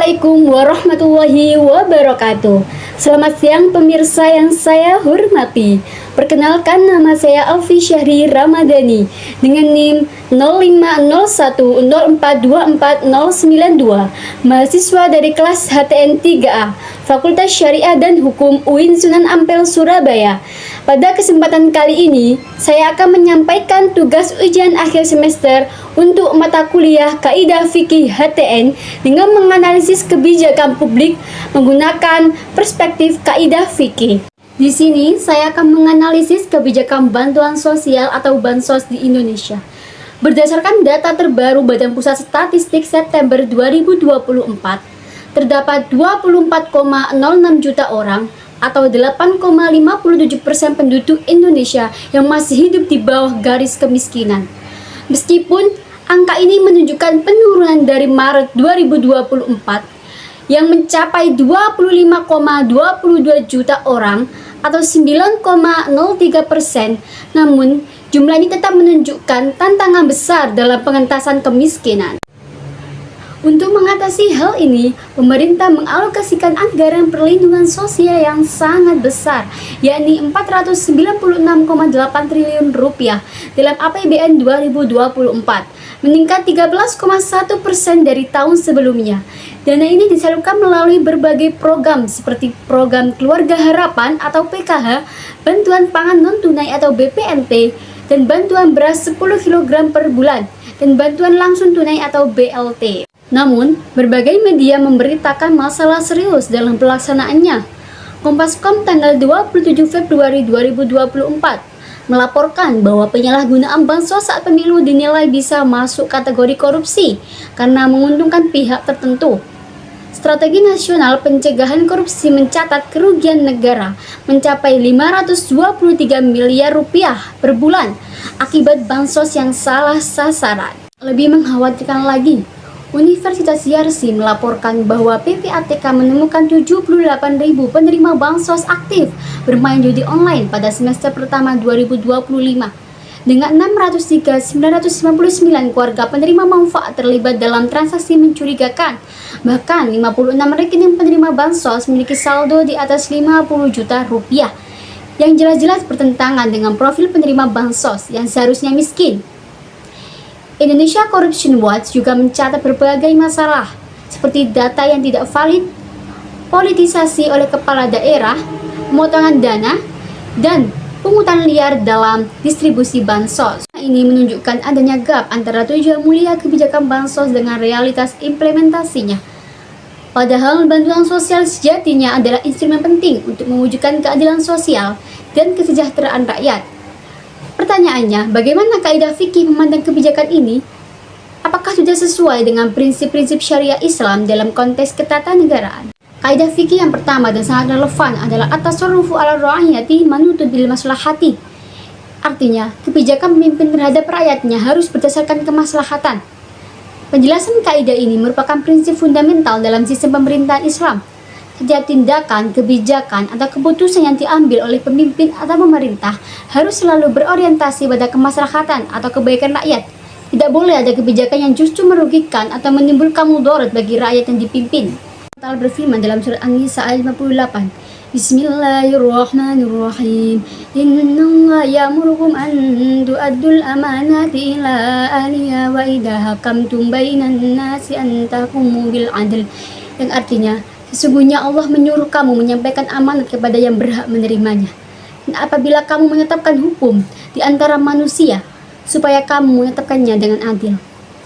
Assalamualaikum warahmatullahi wabarakatuh. Selamat siang pemirsa yang saya hormati. Perkenalkan, nama saya Alfi Syahri Ramadhani dengan NIM 0501042492, mahasiswa dari kelas HTN 3A, Fakultas Syariah dan Hukum UIN Sunan Ampel, Surabaya. Pada kesempatan kali ini, saya akan menyampaikan tugas ujian akhir semester untuk mata kuliah Kaidah Fikih HTN dengan menganalisis kebijakan publik menggunakan perspektif kaidah fikih. Di sini saya akan menganalisis kebijakan bantuan sosial atau bansos di Indonesia. Berdasarkan data terbaru Badan Pusat Statistik September 2024, terdapat 24,06 juta orang atau 8,57% penduduk Indonesia yang masih hidup di bawah garis kemiskinan. Meskipun angka ini menunjukkan penurunan dari Maret 2024 yang mencapai 25,22 juta orang atau 9,03%, namun jumlah ini tetap menunjukkan tantangan besar dalam pengentasan kemiskinan. Untuk mengatasi hal ini, pemerintah mengalokasikan anggaran perlindungan sosial yang sangat besar, yakni 496,8 triliun rupiah dalam APBN 2024, meningkat 13,1% dari tahun sebelumnya. Dana ini disalurkan melalui berbagai program seperti Program Keluarga Harapan atau PKH, Bantuan Pangan Non-Tunai atau BPNT, dan Bantuan Beras 10 kg per bulan, dan Bantuan Langsung Tunai atau BLT. Namun, berbagai media memberitakan masalah serius dalam pelaksanaannya. Kompas.com tanggal 27 Februari 2024 melaporkan bahwa penyalahgunaan bansos saat pemilu dinilai bisa masuk kategori korupsi karena menguntungkan pihak tertentu. Strategi Nasional Pencegahan Korupsi mencatat kerugian negara mencapai 523 miliar rupiah per bulan akibat bansos yang salah sasaran. Lebih mengkhawatirkan lagi, Universitas Yarsi melaporkan bahwa PPATK menemukan 78.000 penerima bansos aktif bermain judi online pada semester pertama 2025. Dengan 603.959 keluarga penerima manfaat terlibat dalam transaksi mencurigakan. Bahkan 56 rekening penerima bansos memiliki saldo di atas 50 juta rupiah, yang jelas-jelas bertentangan dengan profil penerima bansos yang seharusnya miskin. Indonesia Corruption Watch juga mencatat berbagai masalah seperti data yang tidak valid, politisasi oleh kepala daerah, pemotongan dana, dan pungutan liar dalam distribusi bansos. Ini menunjukkan adanya gap antara tujuan mulia kebijakan bansos dengan realitas implementasinya. Padahal bantuan sosial sejatinya adalah instrumen penting untuk mewujudkan keadilan sosial dan kesejahteraan rakyat. Pertanyaannya, bagaimana kaidah fikih memandang kebijakan ini? Apakah sudah sesuai dengan prinsip-prinsip syariah Islam dalam konteks ketatanegaraan? Kaidah fikih yang pertama dan sangat relevan adalah at-tasarrufu ala ra'iyati manutun bil maslahati. Artinya, kebijakan pemimpin terhadap rakyatnya harus berdasarkan kemaslahatan. Penjelasan kaidah ini merupakan prinsip fundamental dalam sistem pemerintahan Islam. Setiap tindakan, kebijakan, atau keputusan yang diambil oleh pemimpin atau pemerintah harus selalu berorientasi pada kemaslahatan atau kebaikan rakyat. Tidak boleh ada kebijakan yang justru merugikan atau menimbulkan mudarat bagi rakyat yang dipimpin. Allah berfirman dalam surat An-Nisa ayat 58, Bismillahirrahmanirrahim. Innallaha ya'murukum an tu'addul amanati ila ahliha wa idza hakamtum bainan nasi an tahkumu bil 'adl. Yang artinya, sesungguhnya Allah menyuruh kamu menyampaikan amanat kepada yang berhak menerimanya. Dan apabila kamu menetapkan hukum di antara manusia, supaya kamu menetapkannya dengan adil.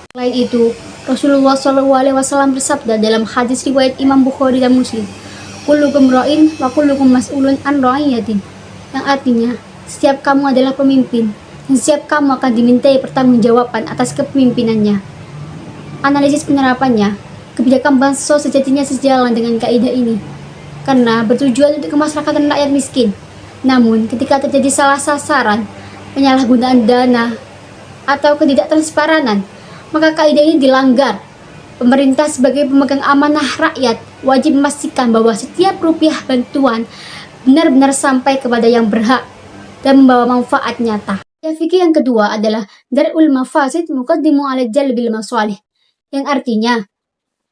Selain itu, Rasulullah SAW bersabda dalam hadis riwayat Imam Bukhari dan Muslim, kullukum ra'in wa kullukum mas'ulun an ra'iyatin. Yang artinya, setiap kamu adalah pemimpin dan setiap kamu akan dimintai pertanggungjawaban atas kepemimpinannya. Analisis penerapannya, kebijakan bansos sejatinya sejalan dengan kaidah ini karena bertujuan untuk kemaslahatan rakyat miskin. Namun, ketika terjadi salah sasaran, penyalahgunaan dana, atau ketidaktransparanan, maka kaidah ini dilanggar. Pemerintah sebagai pemegang amanah rakyat wajib memastikan bahwa setiap rupiah bantuan benar-benar sampai kepada yang berhak dan membawa manfaat nyata. Fikih yang kedua adalah dar'ul mafasid muqaddimu ala jalbil masalih, yang artinya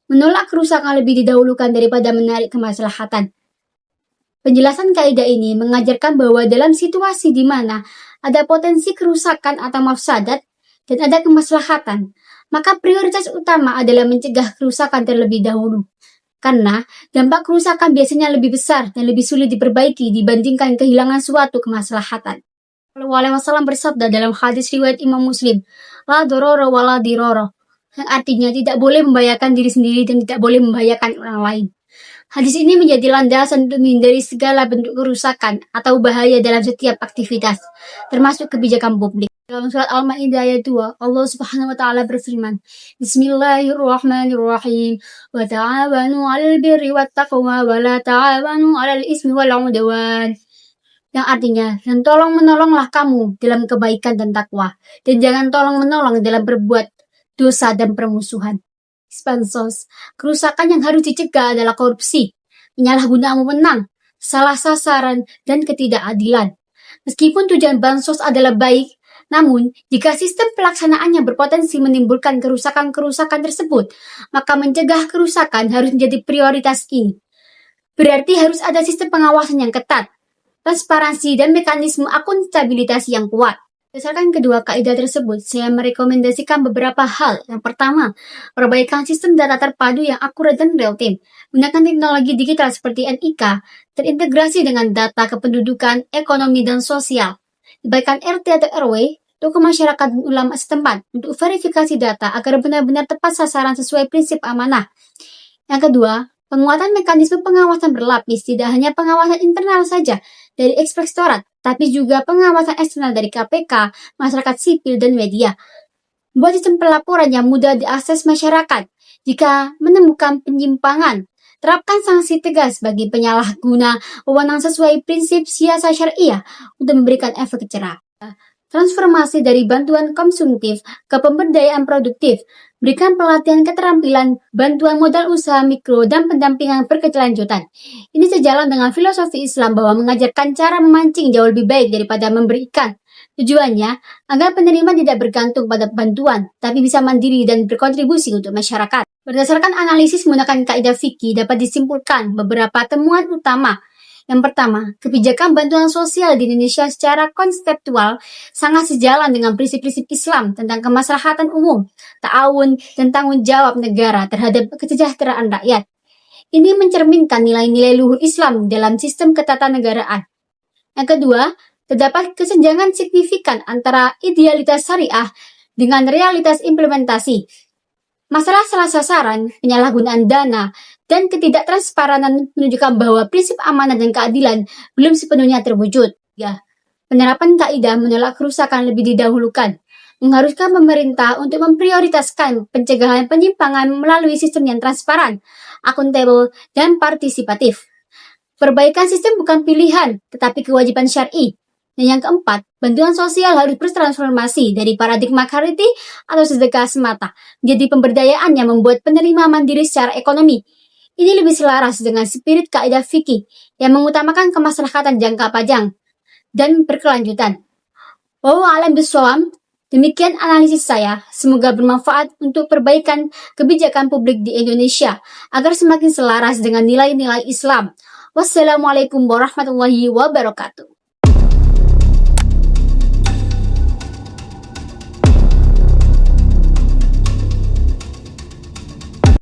menolak kerusakan lebih didahulukan daripada menarik kemaslahatan. Penjelasan kaidah ini mengajarkan bahwa dalam situasi di mana ada potensi kerusakan atau mafsadat dan ada kemaslahatan, maka prioritas utama adalah mencegah kerusakan terlebih dahulu. Karena dampak kerusakan biasanya lebih besar dan lebih sulit diperbaiki dibandingkan kehilangan suatu kemaslahatan. Shallallahu Alaihi Wasallam bersabda dalam hadis riwayat Imam Muslim, la dororo wa la diroro, yang artinya tidak boleh membahayakan diri sendiri dan tidak boleh membahayakan orang lain. Hadis ini menjadi landasan untuk menghindari segala bentuk kerusakan atau bahaya dalam setiap aktivitas, termasuk kebijakan publik. Dalam surat Al-Maidah ayat 2, Allah Subhanahu wa taala berfirman, Bismillahirrahmanirrahim. Wa ta'awanu 'alal birri wat taqwa wa la ta'awanu 'alal ismi wal 'udwan. Yang artinya, dan tolong menolonglah kamu dalam kebaikan dan takwa, dan jangan tolong menolong dalam berbuat dosa dan permusuhan. Bansos, kerusakan yang harus dicegah adalah korupsi, penyalahgunaan wewenang, salah sasaran, dan ketidakadilan. Meskipun tujuan bansos adalah baik, namun jika sistem pelaksanaannya berpotensi menimbulkan kerusakan-kerusakan tersebut, maka mencegah kerusakan harus menjadi prioritas ini. Berarti harus ada sistem pengawasan yang ketat, transparansi, dan mekanisme akuntabilitas yang kuat. Berdasarkan kedua kaidah tersebut, saya merekomendasikan beberapa hal. Yang pertama, perbaikan sistem data terpadu yang akurat dan real-time. Gunakan teknologi digital seperti NIK, terintegrasi dengan data kependudukan, ekonomi, dan sosial. Perbaikan RT atau RW, tokoh masyarakat dan ulama setempat untuk verifikasi data agar benar-benar tepat sasaran sesuai prinsip amanah. Yang kedua, penguatan mekanisme pengawasan berlapis, tidak hanya pengawasan internal saja dari inspektorat, tapi juga pengawasan eksternal dari KPK, masyarakat sipil, dan media. Buat sistem pelaporan yang mudah diakses masyarakat. Jika menemukan penyimpangan, terapkan sanksi tegas bagi penyalahguna wewenang sesuai prinsip siasat syariah untuk memberikan efek jerah. Transformasi dari bantuan konsumtif ke pemberdayaan produktif, berikan pelatihan keterampilan, bantuan modal usaha mikro, dan pendampingan berkelanjutan. Ini sejalan dengan filosofi Islam bahwa mengajarkan cara memancing jauh lebih baik daripada memberi ikan. Tujuannya, agar penerima tidak bergantung pada bantuan, tapi bisa mandiri dan berkontribusi untuk masyarakat. Berdasarkan analisis menggunakan kaidah fikih dapat disimpulkan beberapa temuan utama. Yang pertama, kebijakan bantuan sosial di Indonesia secara konseptual sangat sejalan dengan prinsip-prinsip Islam tentang kemaslahatan umum, ta'awun, dan tanggung jawab negara terhadap kesejahteraan rakyat. Ini mencerminkan nilai-nilai luhur Islam dalam sistem ketatanegaraan. Yang kedua, terdapat kesenjangan signifikan antara idealitas syariah dengan realitas implementasi. Masalah salah sasaran, penyalahgunaan dana, dan ketidaktransparan menunjukkan bahwa prinsip amanah dan keadilan belum sepenuhnya terwujud. Ya, penerapan kaidah menolak kerusakan lebih didahulukan, mengharuskan pemerintah untuk memprioritaskan pencegahan penyimpangan melalui sistem yang transparan, akuntabel, dan partisipatif. Perbaikan sistem bukan pilihan, tetapi kewajiban syar'i. Dan yang keempat, bantuan sosial harus bertransformasi dari paradigma charity atau sedekah semata menjadi pemberdayaan yang membuat penerima mandiri secara ekonomi. Ini lebih selaras dengan spirit kaidah fikih yang mengutamakan kemaslahatan jangka panjang dan berkelanjutan. Wallahu bishawab. Demikian analisis saya. Semoga bermanfaat untuk perbaikan kebijakan publik di Indonesia agar semakin selaras dengan nilai-nilai Islam. Wassalamualaikum warahmatullahi wabarakatuh.